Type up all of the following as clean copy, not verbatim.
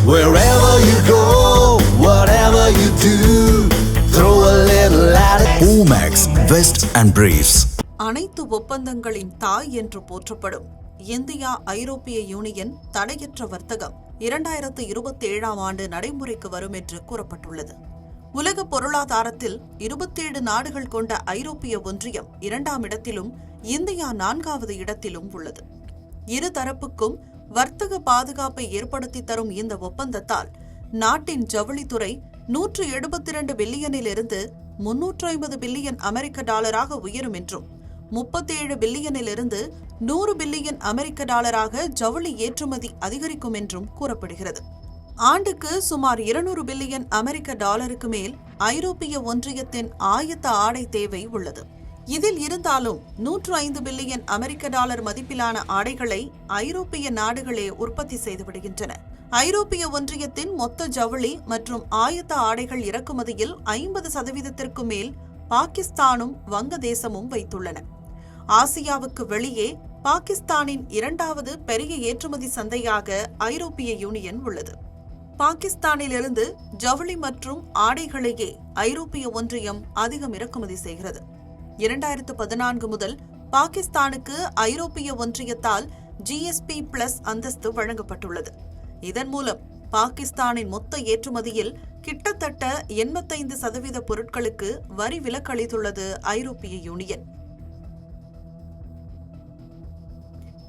Wherever you go, whatever you do, throw a little at it. Omax, Vest and Briefs. அனைத்து ஒப்பந்தங்களின் தாய் என்று போற்றப்படும் India ஐரோப்பிய union தடையற்ற வர்த்தகம் 2027ஆம் ஆண்டு நடைமுறைக்கு வரும் என்று கூறப்பட்டுள்ளது. உலக பொருளாதாரத்தில் 27 நாடுகள் கொண்ட ஐரோப்பிய ஒன்றியம் 2ஆம் இடத்திலும் இந்தியா 4வது இடத்திலும் உள்ளது. இரு தரப்புக்கும் வர்த்தக பாதுகாப்பை ஏற்படுத்தி தரும் இந்த ஒப்பந்தத்தால் நாட்டின் ஜவுளித்துறை 172 பில்லியனிலிருந்து 350 பில்லியன் அமெரிக்க டாலராக உயரும் என்றும் 37 பில்லியனிலிருந்து 100 பில்லியன் அமெரிக்க டாலராக ஜவுளி ஏற்றுமதி அதிகரிக்கும் என்றும் கூறப்படுகிறது. ஆண்டுக்கு சுமார் 200 பில்லியன் அமெரிக்க டாலருக்கு மேல் ஐரோப்பிய ஒன்றியத்தின் ஆயத்த ஆடை தேவை உள்ளது. இதில் இருந்தாலும் 105 பில்லியன் அமெரிக்க டாலர் மதிப்பிலான ஆடைகளை ஐரோப்பிய நாடுகளே உற்பத்தி செய்து விடுகின்றன. ஐரோப்பிய ஒன்றியத்தின் மொத்த ஜவுளி மற்றும் ஆயத்த ஆடைகள் இறக்குமதியில் 50% மேல் பாகிஸ்தானும் வங்கதேசமும் வைத்துள்ளன. ஆசியாவுக்கு வெளியே பாகிஸ்தானின் 2வது பெரிய ஏற்றுமதி சந்தையாக ஐரோப்பிய யூனியன் உள்ளது. பாகிஸ்தானிலிருந்து ஜவுளி மற்றும் ஆடைகளையே ஐரோப்பிய ஒன்றியம் அதிகம் இறக்குமதி செய்கிறது. 2014 முதல் பாகிஸ்தானுக்கு ஐரோப்பிய ஒன்றியத்தால் GSP+ அந்தஸ்து வழங்கப்பட்டுள்ளது. இதன் மூலம் பாகிஸ்தானின் மொத்த ஏற்றுமதியில் கிட்டத்தட்ட 85% பொருட்களுக்கு வரி விலக்களித்துள்ளது ஐரோப்பிய யூனியன்.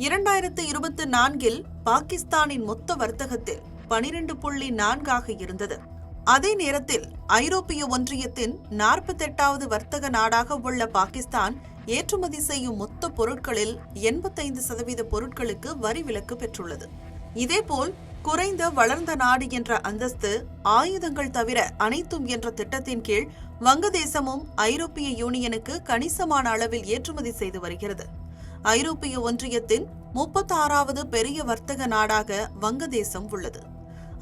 2024இல் பாகிஸ்தானின் மொத்த வர்த்தகத்தில் 12.4 இருந்தது. அதே நேரத்தில் ஐரோப்பிய ஒன்றியத்தின் 48வது வர்த்தக நாடாக உள்ள பாகிஸ்தான் ஏற்றுமதி செய்யும் மொத்த பொருட்களில் 85% பொருட்களுக்கு வரி விலக்கு பெற்றுள்ளது. இதேபோல் குறைந்த வளர்ந்த நாடு என்ற அந்தஸ்து ஆயுதங்கள் தவிர அனைத்தும் என்ற திட்டத்தின் கீழ் வங்கதேசமும் ஐரோப்பிய யூனியனுக்கு கணிசமான அளவில் ஏற்றுமதி செய்து வருகிறது. ஐரோப்பிய ஒன்றியத்தின் 36வது பெரிய வர்த்தக நாடாக வங்கதேசம் உள்ளது.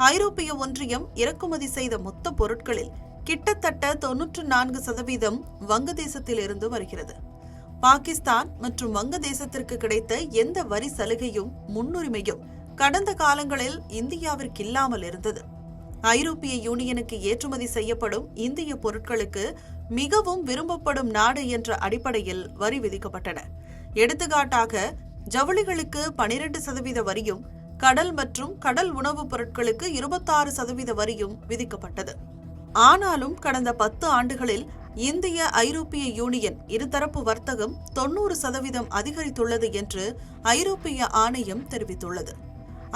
ஐரோப்பிய ஒன்றியம் இறக்குமதி செய்த மொத்த பொருட்களில் கிட்டத்தட்ட 94% வங்கதேசத்திலிருந்து வருகிறது. பாகிஸ்தான் மற்றும் வங்கதேசத்திற்கு கிடைத்த எந்த வரி சலுகையும் முன்னுரிமையும் கடந்த காலங்களில் இந்தியாவிற்கு இல்லாமல் இருந்தது. ஐரோப்பிய யூனியனுக்கு ஏற்றுமதி செய்யப்படும் இந்திய பொருட்களுக்கு மிகவும் விரும்பப்படும் நாடு என்ற அடிப்படையில் வரி விதிக்கப்பட்டன. எடுத்துக்காட்டாக ஜவுளிகளுக்கு 12% வரியும் கடல் மற்றும் கடல் உணவுப் பொருட்களுக்கு 26% வரியும் விதிக்கப்பட்டது. ஆனாலும் கடந்த 10 ஆண்டுகளில் இந்திய ஐரோப்பிய யூனியன் இருதரப்பு வர்த்தகம் 90% அதிகரித்துள்ளது என்று ஐரோப்பிய ஆணையம் தெரிவித்துள்ளது.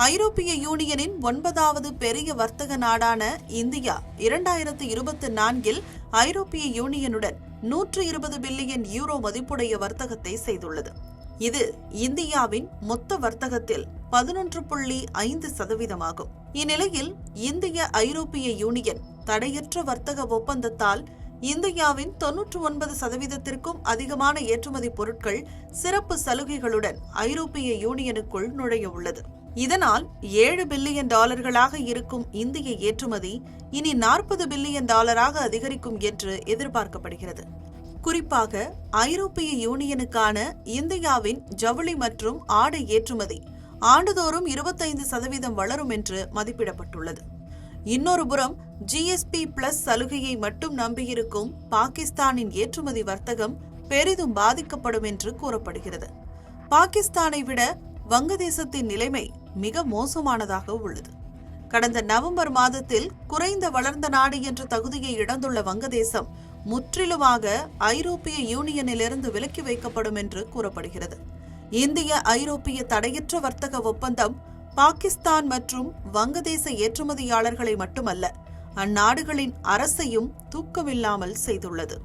ஐரோப்பிய யூனியனின் 9வது பெரிய வர்த்தக நாடான இந்தியா 2024இல் ஐரோப்பிய யூனியனுடன் 120 பில்லியன் யூரோ மதிப்புடைய வர்த்தகத்தை செய்துள்ளது. இது இந்தியாவின் மொத்த வர்த்தகத்தில் 11.5% ஆகும். இந்நிலையில் இந்திய ஐரோப்பிய யூனியன் தடையற்ற வர்த்தக ஒப்பந்தத்தால் இந்தியாவின் 99%க்கும் அதிகமான ஏற்றுமதி பொருட்கள் சிறப்பு சலுகைகளுடன் ஐரோப்பிய யூனியனுக்குள் நுழைய உள்ளது. இதனால் 7 பில்லியன் டாலர்களாக இருக்கும் இந்திய ஏற்றுமதி இனி 40 பில்லியன் டாலராக அதிகரிக்கும் என்று எதிர்பார்க்கப்படுகிறது. குறிப்பாக ஐரோப்பிய யூனியனுக்கான இந்தியாவின் ஜவுளி மற்றும் ஆடை ஏற்றுமதி ஆண்டுதோறும் 25% வளரும் என்று மதிப்பிடப்பட்டுள்ளது. இன்னொரு புறம் GSP+ சலுகையை மட்டும் நம்பியிருக்கும் பாகிஸ்தானின் ஏற்றுமதி வர்த்தகம் பெரிதும் பாதிக்கப்படும் என்று கூறப்படுகிறது. பாகிஸ்தானை விட வங்கதேசத்தின் நிலைமை மிக மோசமானதாக உள்ளது. கடந்த நவம்பர் மாதத்தில் குறைந்த வளர்ந்த நாடு என்ற தகுதியை இழந்துள்ள வங்கதேசம் முற்றிலுமாக ஐரோப்பிய யூனியனிலிருந்து விலக்கி வைக்கப்படும் என்று கூறப்படுகிறது. இந்திய ஐரோப்பிய தடையற்ற வர்த்தக ஒப்பந்தம் பாகிஸ்தான் மற்றும் வங்கதேச ஏற்றுமதியாளர்களை மட்டுமல்ல, அந்நாடுகளின் அரசையும் தூக்கமில்லாமல் செய்துள்ளது.